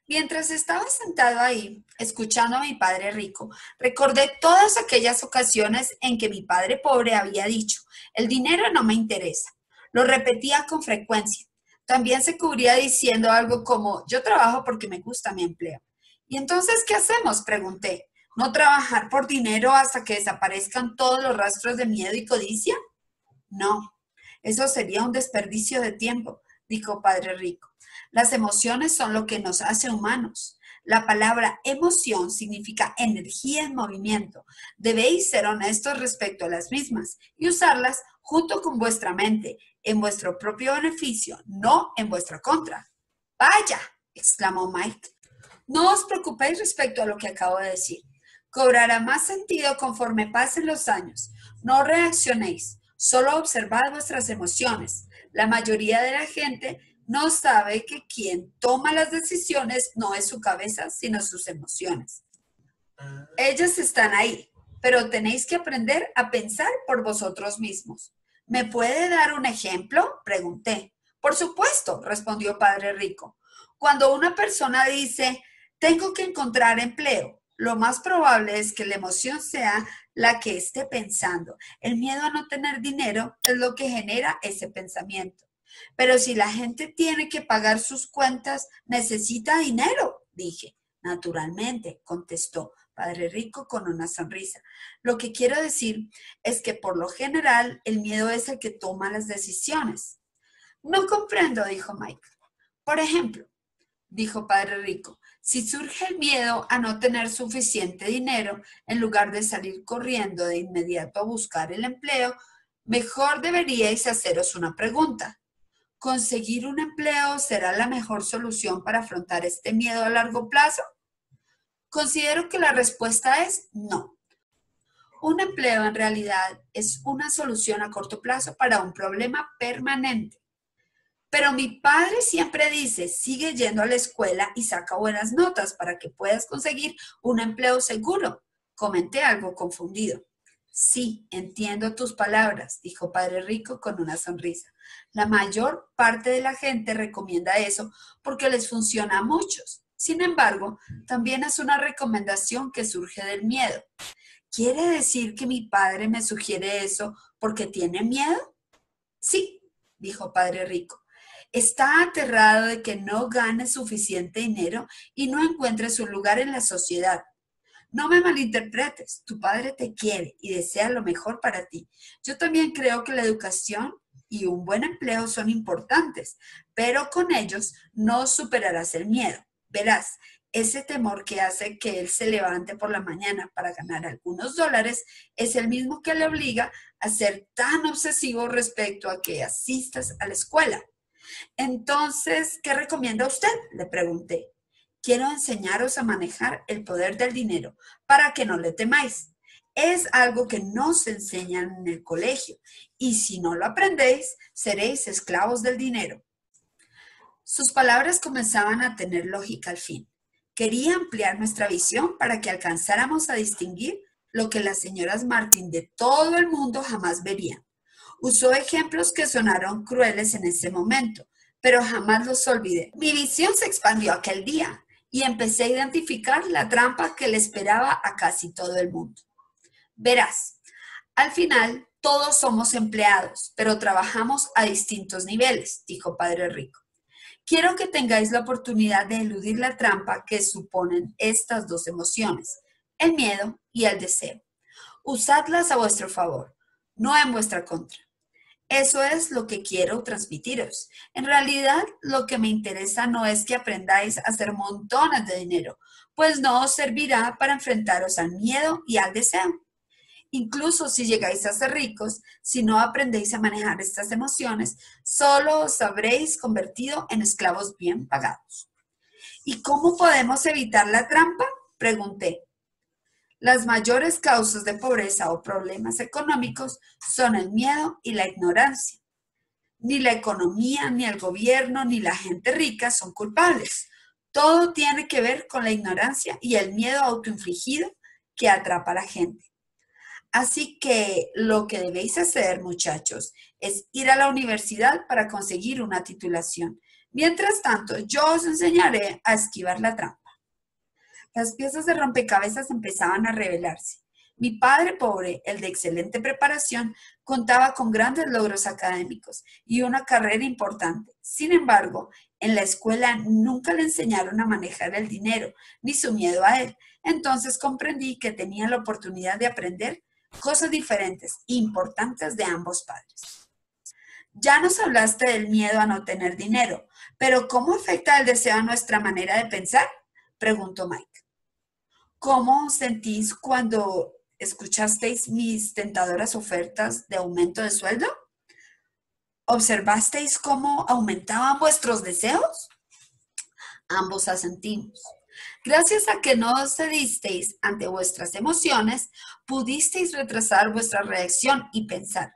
Mientras estaba sentado ahí, escuchando a mi padre rico, recordé todas aquellas ocasiones en que mi padre pobre había dicho, el dinero no me interesa. Lo repetía con frecuencia. También se cubría diciendo algo como, yo trabajo porque me gusta mi empleo. ¿Y entonces qué hacemos? Pregunté. ¿No trabajar por dinero hasta que desaparezcan todos los rastros de miedo y codicia? No, eso sería un desperdicio de tiempo, dijo Padre Rico. Las emociones son lo que nos hace humanos. La palabra emoción significa energía en movimiento. Debéis ser honestos respecto a las mismas y usarlas junto con vuestra mente, en vuestro propio beneficio, no en vuestra contra. Vaya, exclamó Mike. No os preocupéis respecto a lo que acabo de decir. Cobrará más sentido conforme pasen los años. No reaccionéis, solo observad vuestras emociones. La mayoría de la gente no sabe que quien toma las decisiones no es su cabeza, sino sus emociones. Ellas están ahí, pero tenéis que aprender a pensar por vosotros mismos. ¿Me puede dar un ejemplo? Pregunté. Por supuesto, respondió Padre Rico. Cuando una persona dice, tengo que encontrar empleo, lo más probable es que la emoción sea la que esté pensando. El miedo a no tener dinero es lo que genera ese pensamiento. Pero si la gente tiene que pagar sus cuentas, necesita dinero, dije. Naturalmente, contestó Padre Rico con una sonrisa. Lo que quiero decir es que por lo general el miedo es el que toma las decisiones. No comprendo, dijo Mike. Por ejemplo, dijo Padre Rico, si surge el miedo a no tener suficiente dinero, en lugar de salir corriendo de inmediato a buscar el empleo, mejor deberíais haceros una pregunta. ¿Conseguir un empleo será la mejor solución para afrontar este miedo a largo plazo? Considero que la respuesta es no. Un empleo en realidad es una solución a corto plazo para un problema permanente. Pero mi padre siempre dice, sigue yendo a la escuela y saca buenas notas para que puedas conseguir un empleo seguro. Comenté algo confundido. Sí, entiendo tus palabras, dijo Padre Rico con una sonrisa. La mayor parte de la gente recomienda eso porque les funciona a muchos. Sin embargo, también es una recomendación que surge del miedo. ¿Quiere decir que mi padre me sugiere eso porque tiene miedo? Sí, dijo Padre Rico. Está aterrado de que no gane suficiente dinero y no encuentre su lugar en la sociedad. No me malinterpretes, tu padre te quiere y desea lo mejor para ti. Yo también creo que la educación y un buen empleo son importantes, pero con ellos no superarás el miedo. Verás, ese temor que hace que él se levante por la mañana para ganar algunos dólares es el mismo que le obliga a ser tan obsesivo respecto a que asistas a la escuela. Entonces, ¿qué recomienda usted? Le pregunté. Quiero enseñaros a manejar el poder del dinero para que no le temáis. Es algo que no se enseña en el colegio y si no lo aprendéis, seréis esclavos del dinero. Sus palabras comenzaban a tener lógica al fin. Quería ampliar nuestra visión para que alcanzáramos a distinguir lo que las señoras Martin de todo el mundo jamás verían. Usó ejemplos que sonaron crueles en ese momento, pero jamás los olvidé. Mi visión se expandió aquel día y empecé a identificar la trampa que le esperaba a casi todo el mundo. Verás, al final todos somos empleados, pero trabajamos a distintos niveles, dijo Padre Rico. Quiero que tengáis la oportunidad de eludir la trampa que suponen estas dos emociones, el miedo y el deseo. Usadlas a vuestro favor, no en vuestra contra. Eso es lo que quiero transmitiros. En realidad, lo que me interesa no es que aprendáis a hacer montones de dinero, pues no os servirá para enfrentaros al miedo y al deseo. Incluso si llegáis a ser ricos, si no aprendéis a manejar estas emociones, solo os habréis convertido en esclavos bien pagados. ¿Y cómo podemos evitar la trampa? Pregunté. Las mayores causas de pobreza o problemas económicos son el miedo y la ignorancia. Ni la economía, ni el gobierno, ni la gente rica son culpables. Todo tiene que ver con la ignorancia y el miedo autoinfligido que atrapa a la gente. Así que lo que debéis hacer, muchachos, es ir a la universidad para conseguir una titulación. Mientras tanto, yo os enseñaré a esquivar la trampa. Las piezas de rompecabezas empezaban a revelarse. Mi padre pobre, el de excelente preparación, contaba con grandes logros académicos y una carrera importante. Sin embargo, en la escuela nunca le enseñaron a manejar el dinero, ni su miedo a él. Entonces comprendí que tenía la oportunidad de aprender cosas diferentes e importantes de ambos padres. Ya nos hablaste del miedo a no tener dinero, pero ¿cómo afecta el deseo a nuestra manera de pensar? Preguntó Mike. ¿Cómo os sentís cuando escuchasteis mis tentadoras ofertas de aumento de sueldo? ¿Observasteis cómo aumentaban vuestros deseos? Ambos asentimos. Gracias a que no os cedisteis ante vuestras emociones, pudisteis retrasar vuestra reacción y pensar.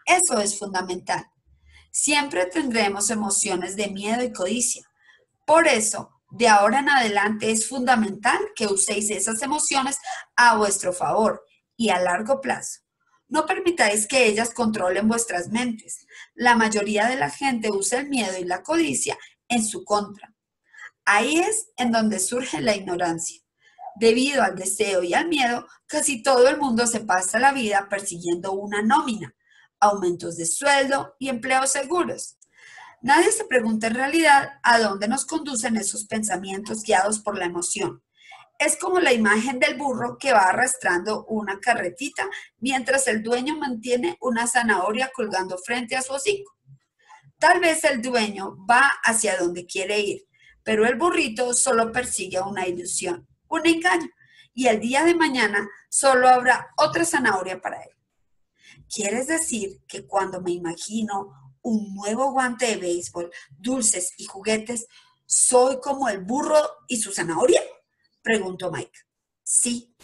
Eso es fundamental. Siempre tendremos emociones de miedo y codicia. Por eso, de ahora en adelante es fundamental que uséis esas emociones a vuestro favor y a largo plazo. No permitáis que ellas controlen vuestras mentes. La mayoría de la gente usa el miedo y la codicia en su contra. Ahí es en donde surge la ignorancia. Debido al deseo y al miedo, casi todo el mundo se pasa la vida persiguiendo una nómina, aumentos de sueldo y empleos seguros. Nadie se pregunta en realidad a dónde nos conducen esos pensamientos guiados por la emoción. Es como la imagen del burro que va arrastrando una carretita mientras el dueño mantiene una zanahoria colgando frente a su hocico. Tal vez el dueño va hacia donde quiere ir, pero el burrito solo persigue una ilusión, un engaño, y el día de mañana solo habrá otra zanahoria para él. ¿Quieres decir que cuando me imagino un nuevo guante de béisbol, dulces y juguetes, soy como el burro y su zanahoria? Preguntó Mike. Sí.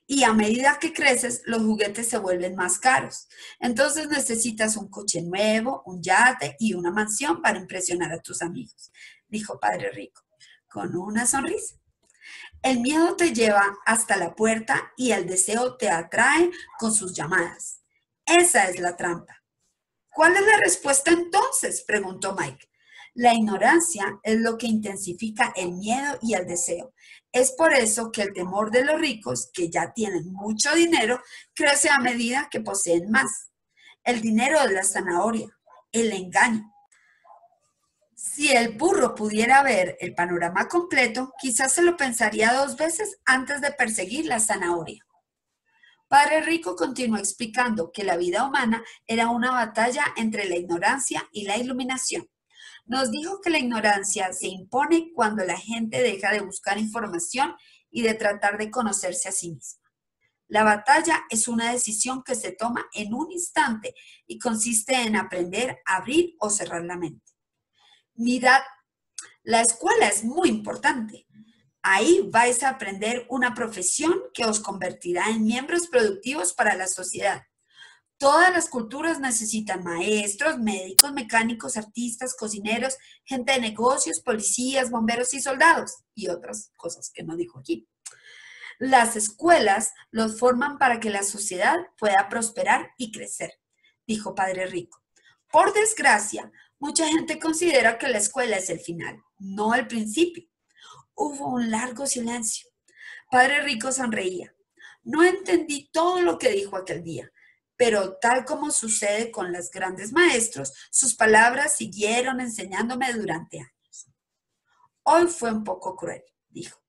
Y a medida que creces, los juguetes se vuelven más caros. Entonces necesitas un coche nuevo, un yate y una mansión para impresionar a tus amigos, dijo Padre Rico, con una sonrisa. El miedo te lleva hasta la puerta y el deseo te atrae con sus llamadas. Esa es la trampa. ¿Cuál es la respuesta entonces?, preguntó Mike. La ignorancia es lo que intensifica el miedo y el deseo. Es por eso que el temor de los ricos, que ya tienen mucho dinero, crece a medida que poseen más. El dinero es la zanahoria, el engaño. Si el burro pudiera ver el panorama completo, quizás se lo pensaría 2 veces antes de perseguir la zanahoria. Padre Rico continuó explicando que la vida humana era una batalla entre la ignorancia y la iluminación. Nos dijo que la ignorancia se impone cuando la gente deja de buscar información y de tratar de conocerse a sí misma. La batalla es una decisión que se toma en un instante y consiste en aprender a abrir o cerrar la mente. Mirad, la escuela es muy importante. Ahí vais a aprender una profesión que os convertirá en miembros productivos para la sociedad. Todas las culturas necesitan maestros, médicos, mecánicos, artistas, cocineros, gente de negocios, policías, bomberos y soldados, y otras cosas que no dijo aquí. Las escuelas los forman para que la sociedad pueda prosperar y crecer, dijo Padre Rico. Por desgracia, mucha gente considera que la escuela es el final, no el principio. Hubo un largo silencio. Padre Rico sonreía. No entendí todo lo que dijo aquel día, pero tal como sucede con los grandes maestros, sus palabras siguieron enseñándome durante años. Hoy fue un poco cruel, dijo,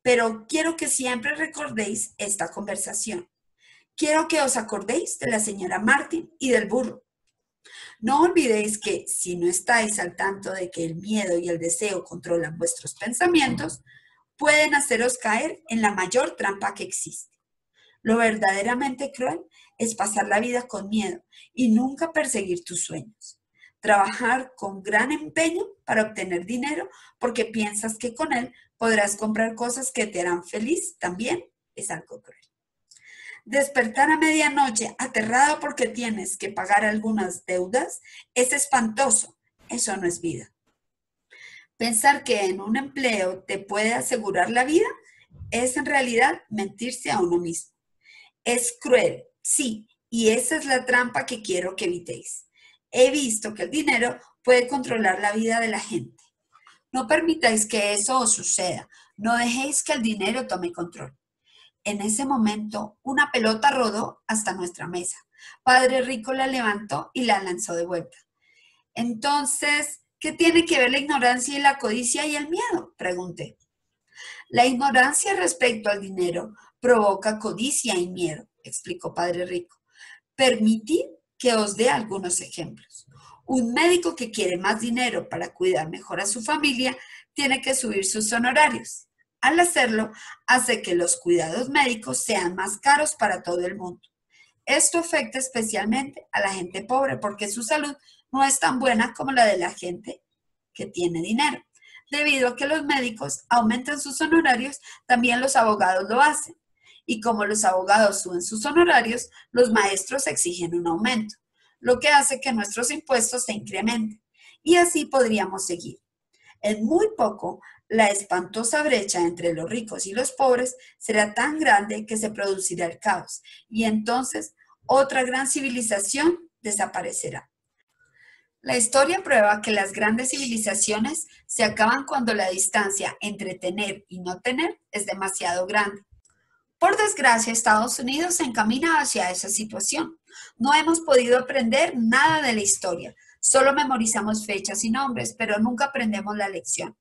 pero quiero que siempre recordéis esta conversación. Quiero que os acordéis de la señora Martin y del burro. No olvidéis que si no estáis al tanto de que el miedo y el deseo controlan vuestros pensamientos, pueden haceros caer en la mayor trampa que existe. Lo verdaderamente cruel es pasar la vida con miedo y nunca perseguir tus sueños. Trabajar con gran empeño para obtener dinero porque piensas que con él podrás comprar cosas que te harán feliz también es algo cruel. Despertar a medianoche aterrado porque tienes que pagar algunas deudas es espantoso. Eso no es vida. Pensar que en un empleo te puede asegurar la vida es en realidad mentirse a uno mismo. Es cruel, sí, y esa es la trampa que quiero que evitéis. He visto que el dinero puede controlar la vida de la gente. No permitáis que eso os suceda. No dejéis que el dinero tome control. En ese momento, una pelota rodó hasta nuestra mesa. Padre Rico la levantó y la lanzó de vuelta. Entonces, ¿qué tiene que ver la ignorancia y la codicia y el miedo?, pregunté. La ignorancia respecto al dinero provoca codicia y miedo, explicó Padre Rico. Permitid que os dé algunos ejemplos. Un médico que quiere más dinero para cuidar mejor a su familia tiene que subir sus honorarios. Al hacerlo, hace que los cuidados médicos sean más caros para todo el mundo. Esto afecta especialmente a la gente pobre porque su salud no es tan buena como la de la gente que tiene dinero. Debido a que los médicos aumentan sus honorarios, también los abogados lo hacen. Y como los abogados suben sus honorarios, los maestros exigen un aumento, lo que hace que nuestros impuestos se incrementen. Y así podríamos seguir. En muy poco, la espantosa brecha entre los ricos y los pobres será tan grande que se producirá el caos. Y entonces, otra gran civilización desaparecerá. La historia prueba que las grandes civilizaciones se acaban cuando la distancia entre tener y no tener es demasiado grande. Por desgracia, Estados Unidos se encamina hacia esa situación. No hemos podido aprender nada de la historia. Solo memorizamos fechas y nombres, pero nunca aprendemos la lección.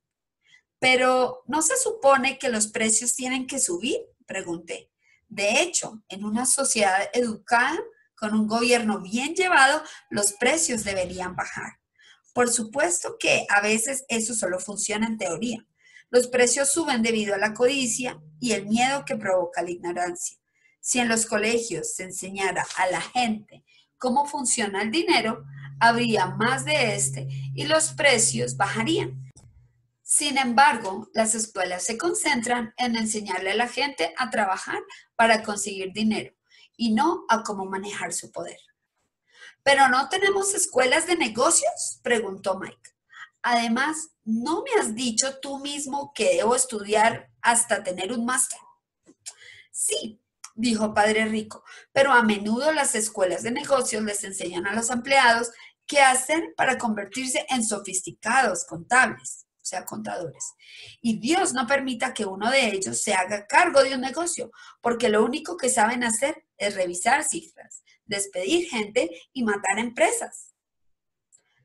¿Pero no se supone que los precios tienen que subir?, pregunté. De hecho, en una sociedad educada, con un gobierno bien llevado, los precios deberían bajar. Por supuesto que a veces eso solo funciona en teoría. Los precios suben debido a la codicia y el miedo que provoca la ignorancia. Si en los colegios se enseñara a la gente cómo funciona el dinero, habría más de este y los precios bajarían. Sin embargo, las escuelas se concentran en enseñarle a la gente a trabajar para conseguir dinero y no a cómo manejar su poder. ¿Pero no tenemos escuelas de negocios?, preguntó Mike. Además, ¿no me has dicho tú mismo que debo estudiar hasta tener un máster? Sí, dijo Padre Rico, pero a menudo las escuelas de negocios les enseñan a los empleados qué hacer para convertirse en sofisticados contables, o sea, contadores. Y Dios no permita que uno de ellos se haga cargo de un negocio, porque lo único que saben hacer es revisar cifras, despedir gente y matar empresas.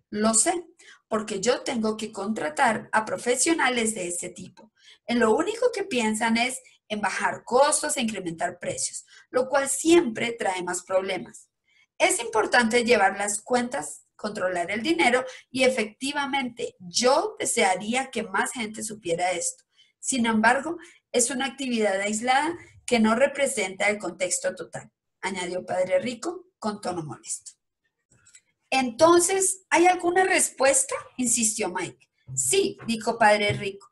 Lo sé, porque yo tengo que contratar a profesionales de ese tipo. En lo único que piensan es en bajar costos e incrementar precios, lo cual siempre trae más problemas. Es importante llevar las cuentas, controlar el dinero y efectivamente yo desearía que más gente supiera esto. Sin embargo, es una actividad aislada que no representa el contexto total, añadió Padre Rico con tono molesto. Entonces, ¿hay alguna respuesta?, insistió Mike. Sí, dijo Padre Rico.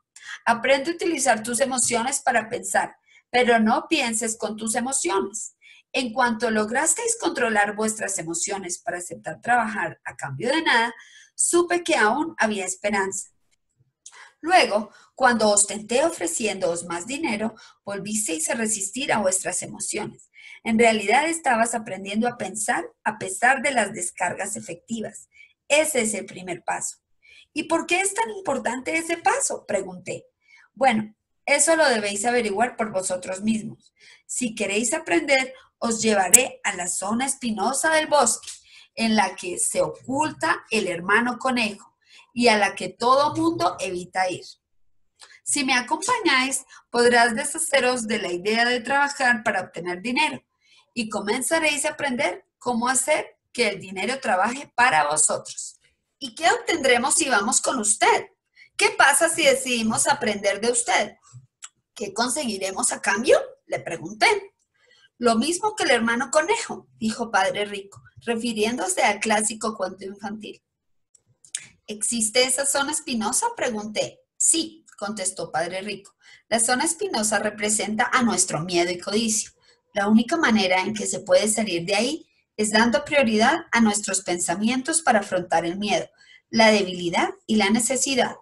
Aprende a utilizar tus emociones para pensar, pero no pienses con tus emociones. En cuanto lograsteis controlar vuestras emociones para aceptar trabajar a cambio de nada, supe que aún había esperanza. Luego, cuando os tenté ofreciéndoos más dinero, volvisteis a resistir a vuestras emociones. En realidad estabas aprendiendo a pensar a pesar de las descargas efectivas. Ese es el primer paso. ¿Y por qué es tan importante ese paso?, pregunté. Bueno, eso lo debéis averiguar por vosotros mismos. Si queréis aprender, os llevaré a la zona espinosa del bosque, en la que se oculta el hermano conejo y a la que todo mundo evita ir. Si me acompañáis, podrás deshaceros de la idea de trabajar para obtener dinero y comenzaréis a aprender cómo hacer que el dinero trabaje para vosotros. ¿Y qué obtendremos si vamos con usted? ¿Qué pasa si decidimos aprender de usted? ¿Qué conseguiremos a cambio?, le pregunté. Lo mismo que el hermano conejo, dijo Padre Rico, refiriéndose al clásico cuento infantil. ¿Existe esa zona espinosa?, pregunté. Sí, contestó Padre Rico. La zona espinosa representa a nuestro miedo y codicia. La única manera en que se puede salir de ahí es dando prioridad a nuestros pensamientos para afrontar el miedo, la debilidad y la necesidad.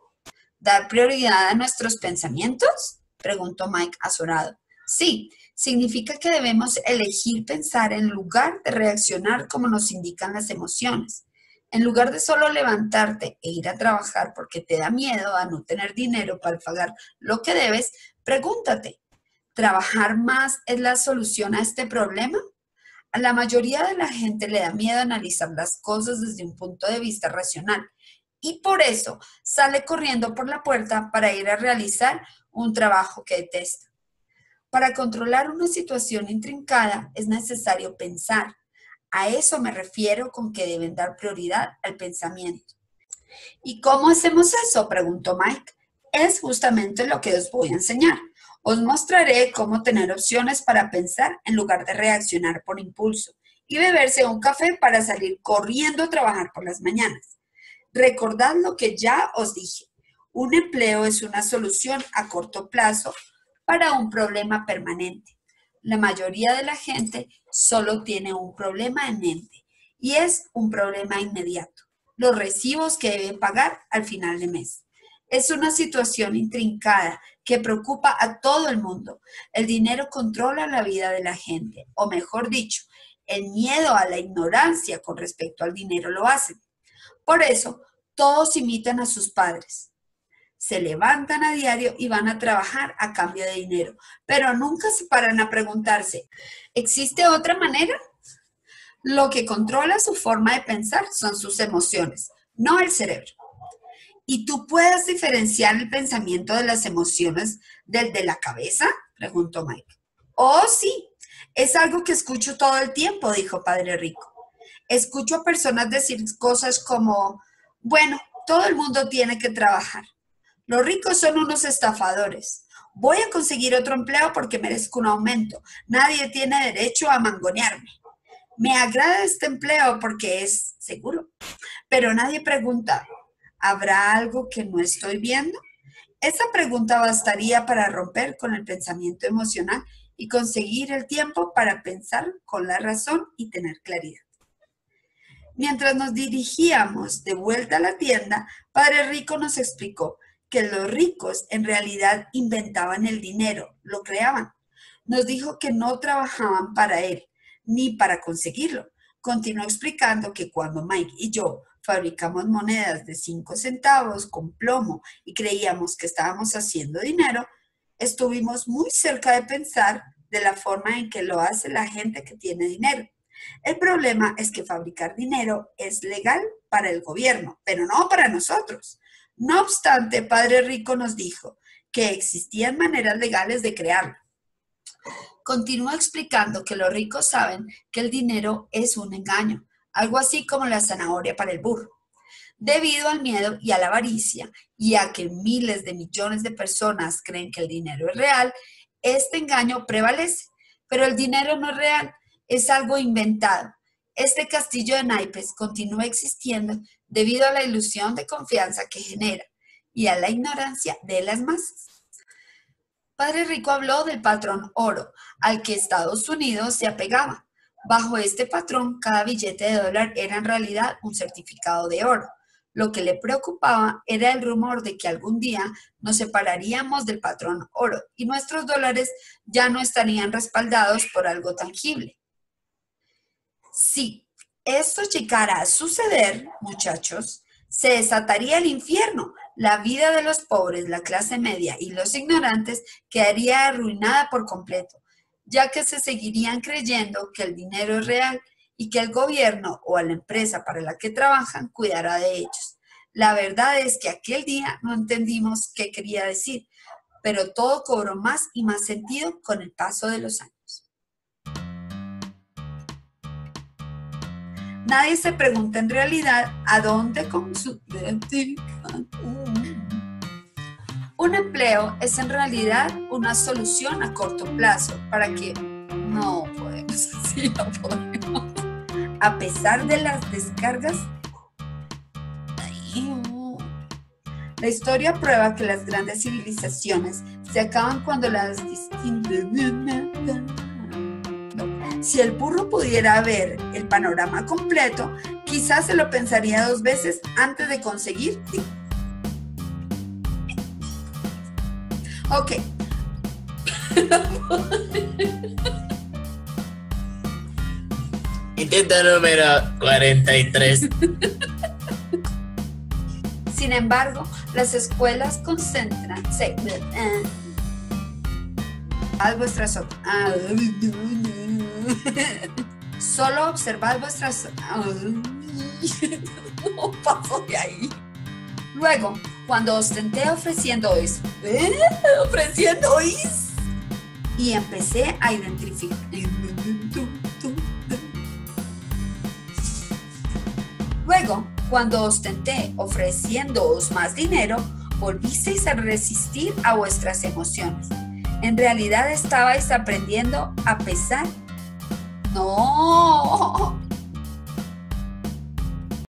¿Dar prioridad a nuestros pensamientos?, preguntó Mike azorado. Sí, significa que debemos elegir pensar en lugar de reaccionar como nos indican las emociones. En lugar de solo levantarte e ir a trabajar porque te da miedo a no tener dinero para pagar lo que debes, pregúntate, ¿trabajar más es la solución a este problema? A la mayoría de la gente le da miedo analizar las cosas desde un punto de vista racional y por eso sale corriendo por la puerta para ir a realizar un trabajo que detesta. Para controlar una situación intrincada es necesario pensar. A eso me refiero con que deben dar prioridad al pensamiento. ¿Y cómo hacemos eso?, preguntó Mike. Es justamente lo que os voy a enseñar. Os mostraré cómo tener opciones para pensar en lugar de reaccionar por impulso y beberse un café para salir corriendo a trabajar por las mañanas. Recordad lo que ya os dije. Un empleo es una solución a corto plazo para un problema permanente. La mayoría de la gente solo tiene un problema en mente y es un problema inmediato. Los recibos que debe pagar al final de mes. Es una situación intrincada que preocupa a todo el mundo. El dinero controla la vida de la gente, o mejor dicho, el miedo a la ignorancia con respecto al dinero lo hace. Por eso, todos imitan a sus padres. Se levantan a diario y van a trabajar a cambio de dinero, pero nunca se paran a preguntarse, ¿existe otra manera? Lo que controla su forma de pensar son sus emociones, no el cerebro. ¿Y tú puedes diferenciar el pensamiento de las emociones del de la cabeza?, preguntó Mike. Oh, sí, es algo que escucho todo el tiempo, dijo Padre Rico. Escucho a personas decir cosas como, bueno, todo el mundo tiene que trabajar. Los ricos son unos estafadores. Voy a conseguir otro empleo porque merezco un aumento. Nadie tiene derecho a mangonearme. Me agrada este empleo porque es seguro. Pero nadie pregunta, ¿habrá algo que no estoy viendo? Esa pregunta bastaría para romper con el pensamiento emocional y conseguir el tiempo para pensar con la razón y tener claridad. Mientras nos dirigíamos de vuelta a la tienda, Padre Rico nos explicó que los ricos en realidad inventaban el dinero, lo creaban. Nos dijo que no trabajaban para él, ni para conseguirlo. Continuó explicando que cuando Mike y yo fabricamos monedas de 5 centavos con plomo y creíamos que estábamos haciendo dinero, estuvimos muy cerca de pensar de la forma en que lo hace la gente que tiene dinero. El problema es que fabricar dinero es legal para el gobierno, pero no para nosotros. No obstante, Padre Rico nos dijo que existían maneras legales de crearlo. Continúa explicando que los ricos saben que el dinero es un engaño, algo así como la zanahoria para el burro. Debido al miedo y a la avaricia, y a que miles de millones de personas creen que el dinero es real, este engaño prevalece. Pero el dinero no es real, es algo inventado. Este castillo de naipes continúa existiendo debido a la ilusión de confianza que genera y a la ignorancia de las masas. Padre Rico habló del patrón oro, al que Estados Unidos se apegaba. Bajo este patrón, cada billete de dólar era en realidad un certificado de oro. Lo que le preocupaba era el rumor de que algún día nos separaríamos del patrón oro y nuestros dólares ya no estarían respaldados por algo tangible. Si esto llegara a suceder, muchachos, se desataría el infierno. La vida de los pobres, la clase media y los ignorantes quedaría arruinada por completo, ya que se seguirían creyendo que el dinero es real y que el gobierno o a la empresa para la que trabajan cuidará de ellos. La verdad es que aquel día no entendimos qué quería decir, pero todo cobró más y más sentido con el paso de los años. Nadie se pregunta en realidad a dónde con su... Un empleo es en realidad una solución a corto plazo para que no podemos, sí, no podemos. A pesar de las descargas, la historia prueba que las grandes civilizaciones se acaban cuando las distintas... Si el burro pudiera ver el panorama completo, quizás se lo pensaría 2 veces antes de conseguir. Ok. Intento número 43. Sin embargo, las escuelas concentran solo observad vuestras no paso de ahí. Luego, cuando ostenté ofreciendo eso, y empecé a identificar. Luego, cuando ostenté ofreciéndoos más dinero, volvisteis a resistir a vuestras emociones. En realidad estabais aprendiendo a pesar. No,